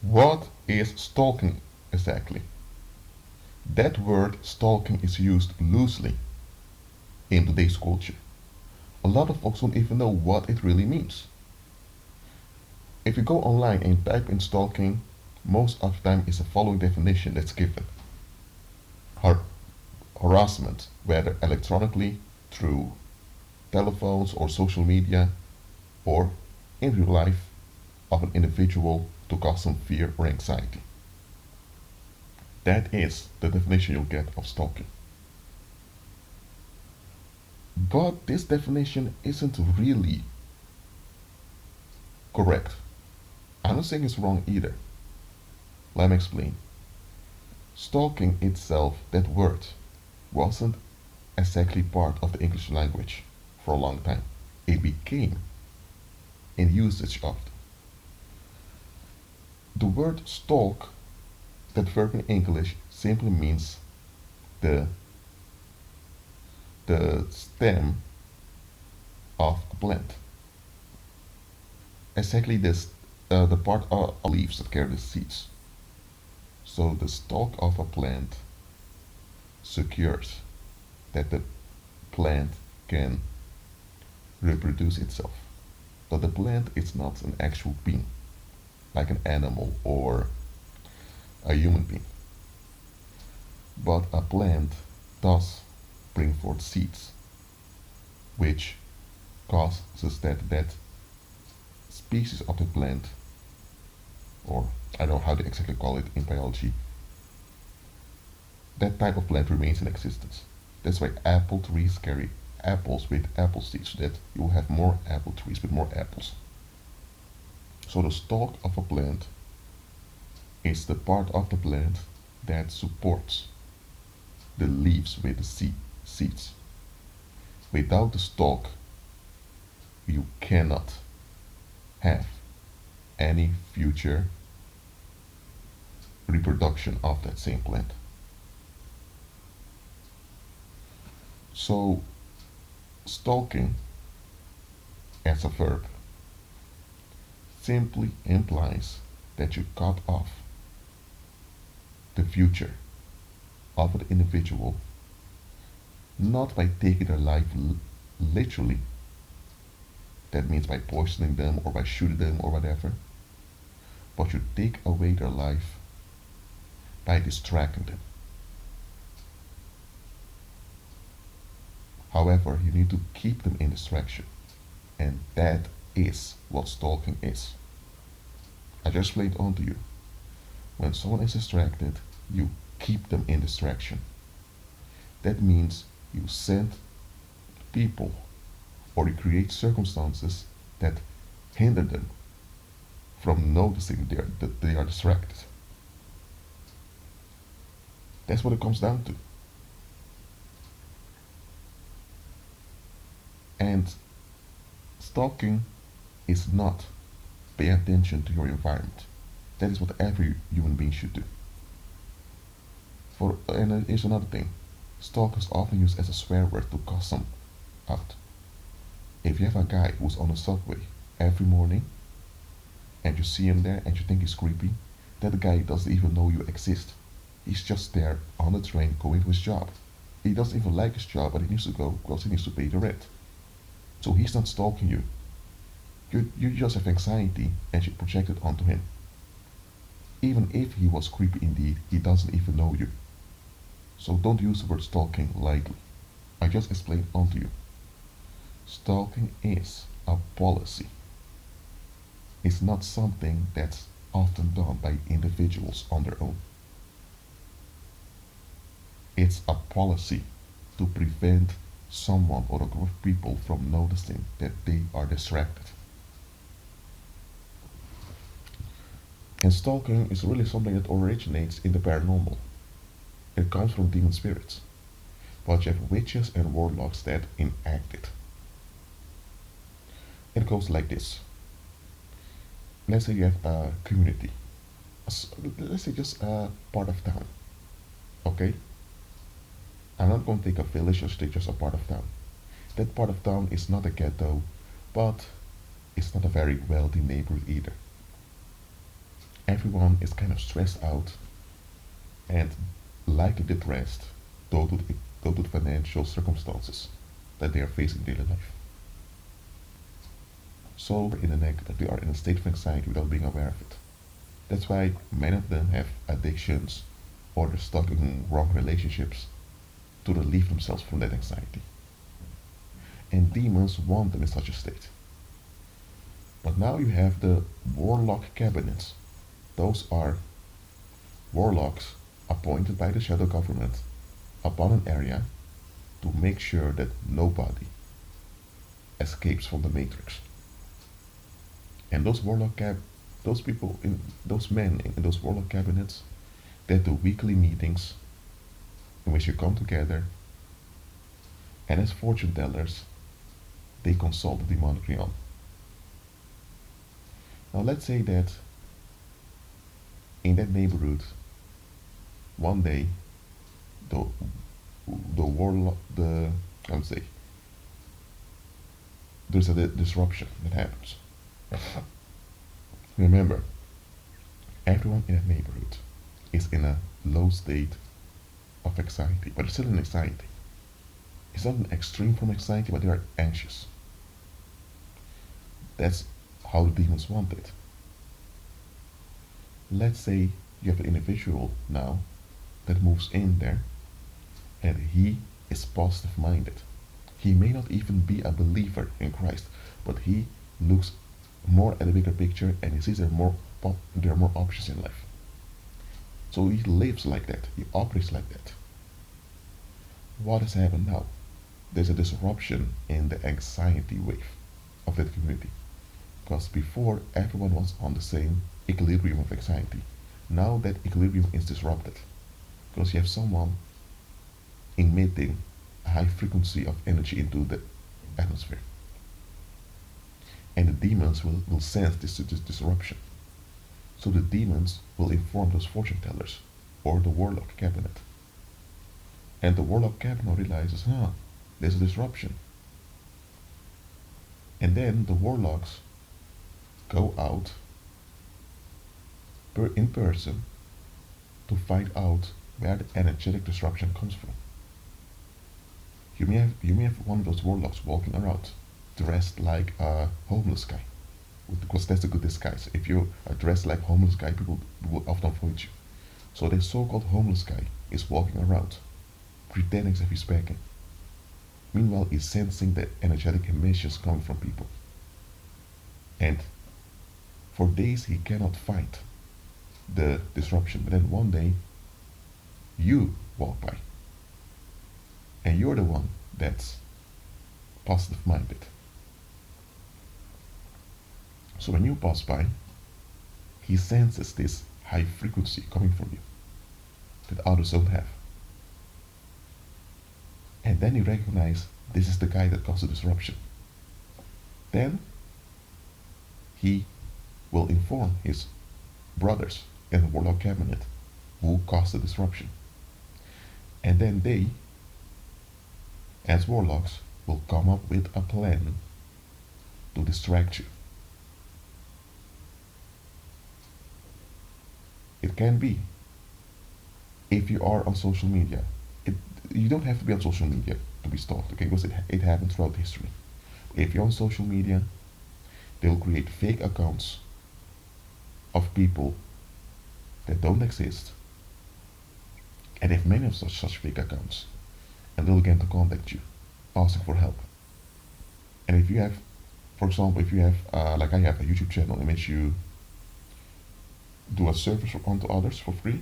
What is stalking exactly? That word stalking is used loosely in today's culture. A lot of folks don't even know what it really means. If you go online and type in stalking, most of the time it's the following definition that's given. Har- Harassment, whether electronically, through telephones or social media, or in real life, of an individual to cause some fear or anxiety. That is the definition you'll get of stalking. But this definition isn't really correct. I'm not saying it's wrong either. Let me explain. Stalking itself, that word, wasn't exactly part of the English language for a long time. It became in usage of the word stalk. That verb in English simply means the the stem of a plant. Exactly this, the part of leaves that carry the seeds. So the stalk of a plant secures that the plant can reproduce itself. But the plant is not an actual being, like an animal or a human being. But a plant does bring forth seeds, which causes that species of the plant, or I don't know how they exactly call it in biology, that type of plant remains in existence. That's why apple trees carry apples with apple seeds, so that you will have more apple trees with more apples. So the stalk of a plant is the part of the plant that supports the leaves with the seeds. Without the stalk, you cannot have any future reproduction of that same plant. So, stalking as a verb simply implies that you cut off the future of an individual, not by taking their life literally, that means by poisoning them or by shooting them or whatever, but you take away their life by distracting them. However, you need to keep them in distraction, and that is what stalking is. I just explained on to you. When someone is distracted, you keep them in distraction. That means you send people or you create circumstances that hinder them from noticing that they are distracted. That's what it comes down to. And stalking is not pay attention to your environment. That is what every human being should do. And here's another thing. Stalk is often used as a swear word to cuss some out. If you have a guy who's on the subway every morning and you see him there and you think he's creepy, that guy doesn't even know you exist. He's just there on the train going to his job. He doesn't even like his job, but he needs to go because he needs to pay the rent. So he's not stalking you. You just have anxiety and you project it onto him. Even if he was creepy indeed, he doesn't even know you. So don't use the word stalking lightly. I just explained onto you. Stalking is a policy. It's not something that's often done by individuals on their own. It's a policy to prevent someone or a group of people from noticing that they are distracted. And stalking is really something that originates in the paranormal. It comes from demon spirits. But you have witches and warlocks that enact it. It goes like this. Let's say you have a community. Let's say just a part of town. Okay? I'm not going to take a village or state, just a part of town. That part of town is not a ghetto, but it's not a very wealthy neighborhood either. Everyone is kind of stressed out and likely depressed due to the financial circumstances that they are facing in daily life. So in a negative, they are in a state of anxiety without being aware of it. That's why many of them have addictions or they're stuck in wrong relationships to relieve themselves from that anxiety. And demons want them in such a state. But now you have the warlock cabinets. Those are warlocks appointed by the shadow government upon an area to make sure that nobody escapes from the matrix. And those people in those men in those warlock cabinets, they have the weekly meetings in which you come together and as fortune tellers they consult the demonic realm. Now let's say that in that neighborhood one day the the warlock the I would say there's a disruption that happens. Remember, everyone in that neighborhood is in a low state of anxiety, but it's still an anxiety. It's not an extreme form of anxiety, but they are anxious. That's how the demons want it. Let's say you have an individual now that moves in there and he is positive minded. He may not even be a believer in Christ, but he looks more at the bigger picture and he sees there are more options in life. So he lives like that, he operates like that. What has happened now? There's a disruption in the anxiety wave of that community. Because before everyone was on the same equilibrium of anxiety. Now that equilibrium is disrupted. Because you have someone emitting a high frequency of energy into the atmosphere. And the demons will sense this disruption. So the demons will inform those fortune tellers or the warlock cabinet. And the warlock cabinet realizes, there's a disruption. And then the warlocks go out in person to find out where the energetic disruption comes from. You may have one of those warlocks walking around dressed like a homeless guy, because that's a good disguise. If you are dressed like a homeless guy, people will often avoid you. So this so-called homeless guy is walking around, pretending as if he's begging. Meanwhile, he's sensing the energetic emissions coming from people. And for days he cannot fight the disruption. But then one day, you walk by. And you're the one that's positive minded. So when you pass by, he senses this high frequency coming from you that others don't have. And then he recognizes this is the guy that caused the disruption. Then he will inform his brothers in the warlock cabinet who caused the disruption. And then they, as warlocks, will come up with a plan to distract you. It can be if you are on social media. You don't have to be on social media to be stalked, okay? Because it happened throughout history. If you're on social media, they will create fake accounts of people that don't exist, and if many of such fake accounts, and they'll begin to contact you, asking for help. And if you have, for example, if you have, like I have a YouTube channel in which you do a service onto others for free,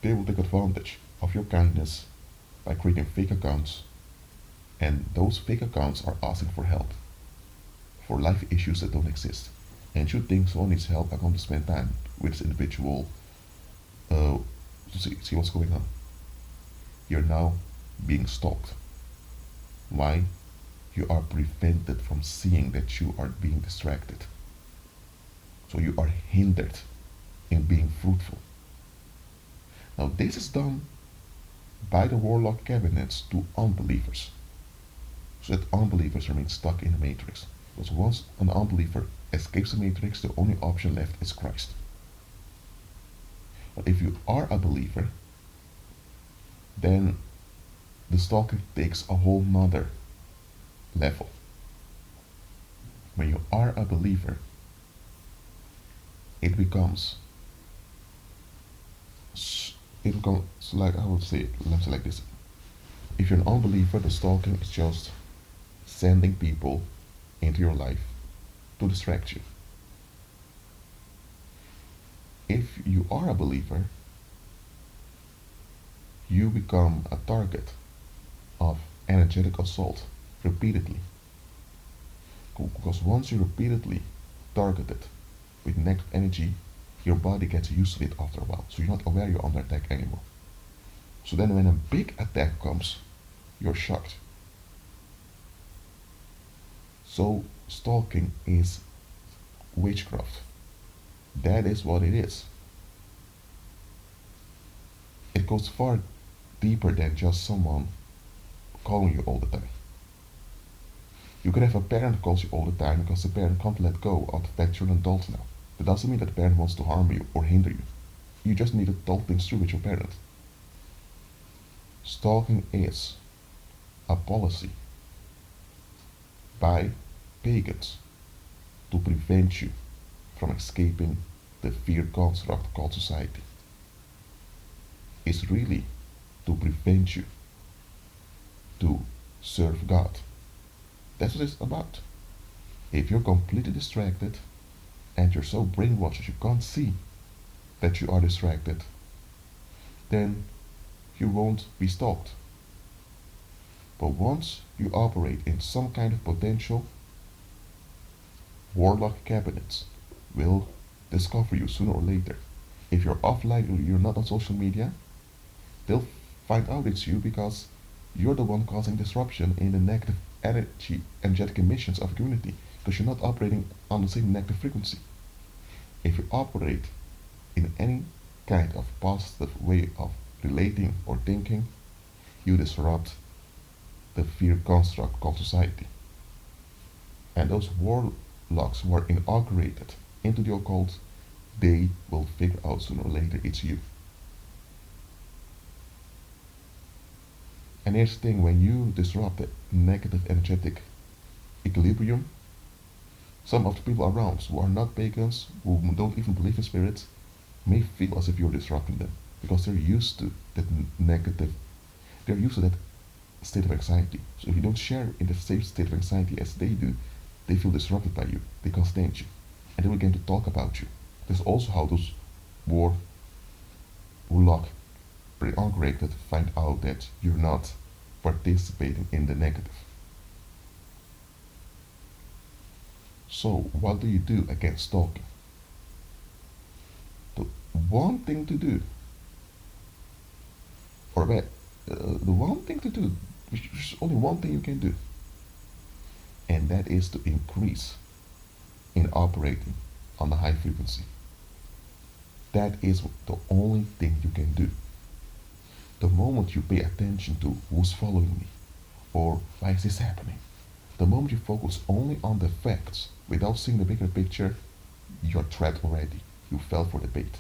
they will take advantage of your kindness by creating fake accounts, and those fake accounts are asking for help for life issues that don't exist. And you think someone needs help, I'm going to spend time with this individual to see what's going on. You're now being stalked. Why? You are prevented from seeing that you are being distracted. So you are hindered in being fruitful. Now this is done by the warlock cabinets to unbelievers, so that unbelievers remain stuck in the matrix. Because once an unbeliever escapes the matrix, the only option left is Christ. But if you are a believer, then the stalking takes a whole nother level. When you are a believer, it becomes like, I would say, let's say like this. If you're an unbeliever, the stalking is just sending people into your life to distract you. If you are a believer, you become a target of energetic assault repeatedly. Because once you're repeatedly targeted with negative energy, your body gets used to it after a while. So you're not aware you're under attack anymore. So then when a big attack comes, you're shocked. So stalking is witchcraft. That is what it is. It goes far deeper than just someone calling you all the time. You could have a parent who calls you all the time because the parent can't let go of the fact you're an adult now. That doesn't mean that the parent wants to harm you or hinder you. You just need to talk things through with your parent. Stalking is a policy by pagans to prevent you from escaping the fear construct called society. It's really to prevent you to serve God. That's what it's about. If you're completely distracted and you're so brainwashed that you can't see that you are distracted, then you won't be stalked. But once you operate in some kind of potential, warlock cabinets will discover you sooner or later. If you're offline or you're not on social media, they'll find out it's you because you're the one causing disruption in the negative energetic emissions of the community because you're not operating on the same negative frequency. If you operate in any kind of positive way of relating or thinking, you disrupt the fear construct called society. And those warlocks who are inaugurated into the occult, they will figure out sooner or later it's you. And here's the thing, when you disrupt the negative energetic equilibrium, some of the people around who are not pagans, who don't even believe in spirits, may feel as if you're disrupting them because they're used to that negative, they're used to that state of anxiety. So if you don't share in the same state of anxiety as they do, they feel disrupted by you, they can't stand you, and they will begin to talk about you. That's also how those warlock pre-inaugurated find out that you're not participating in the negative. So what do you do against stalking? The one thing to do, the one thing to do, which is only one thing you can do, and that is to increase in operating on the high frequency. That is the only thing you can do. The moment you pay attention to who's following me or why is this happening, the moment you focus only on the facts without seeing the bigger picture, you're trapped already. You fell for the bait.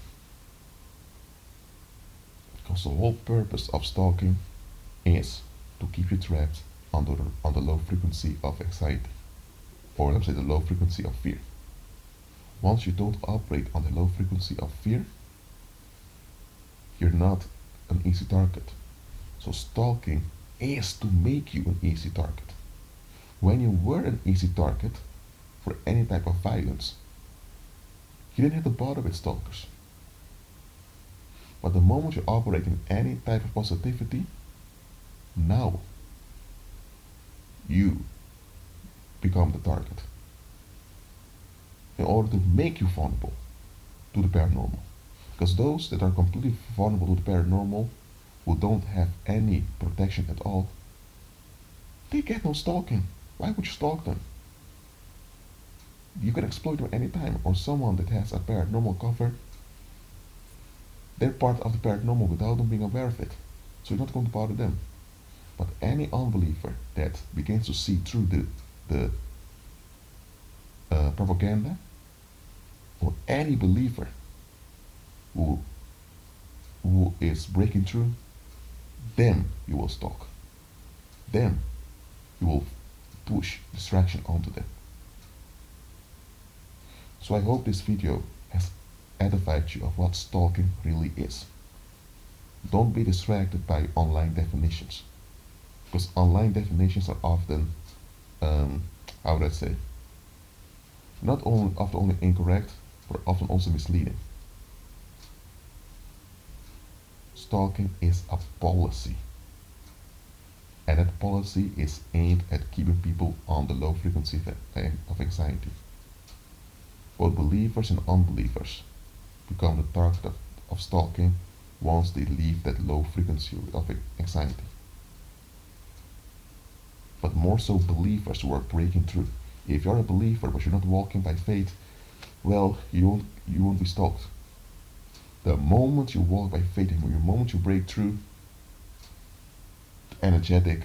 Because the whole purpose of stalking is to keep you trapped on the low frequency of anxiety, or let's say the low frequency of fear. Once you don't operate on the low frequency of fear, you're not an easy target. So stalking is to make you an easy target. When you were an easy target for any type of violence, you didn't have to bother with stalkers. But the moment you operate in any type of positivity, now you become the target in order to make you vulnerable to the paranormal. Because those that are completely vulnerable to the paranormal, who don't have any protection at all, they get no stalking. Why would you stalk them? You can exploit them anytime, or someone that has a paranormal cover, they're part of the paranormal without them being aware of it. So you're not going to bother them. But any unbeliever that begins to see through the propaganda, or any believer who, who is breaking through, them you will stalk. Them you will push distraction onto them. So I hope this video has edified you of what stalking really is. Don't be distracted by online definitions, because online definitions are often, how would I say, not only often only incorrect, but often also misleading. Stalking is a policy, and that policy is aimed at keeping people on the low frequency of anxiety. Both believers and unbelievers become the target of stalking once they leave that low frequency of anxiety. But more so believers who are breaking through. If you're a believer but you're not walking by faith, well, you won't be stalked. The moment you walk by faith and the moment you break through, the energetic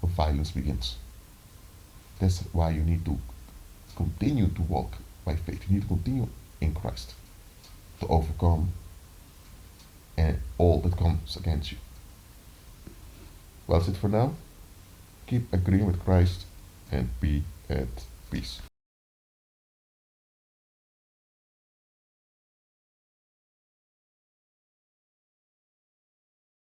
violence begins. That's why you need to continue to walk by faith. You need to continue in Christ to overcome and all that comes against you. Well, that's it for now. Keep agreeing with Christ and be at peace.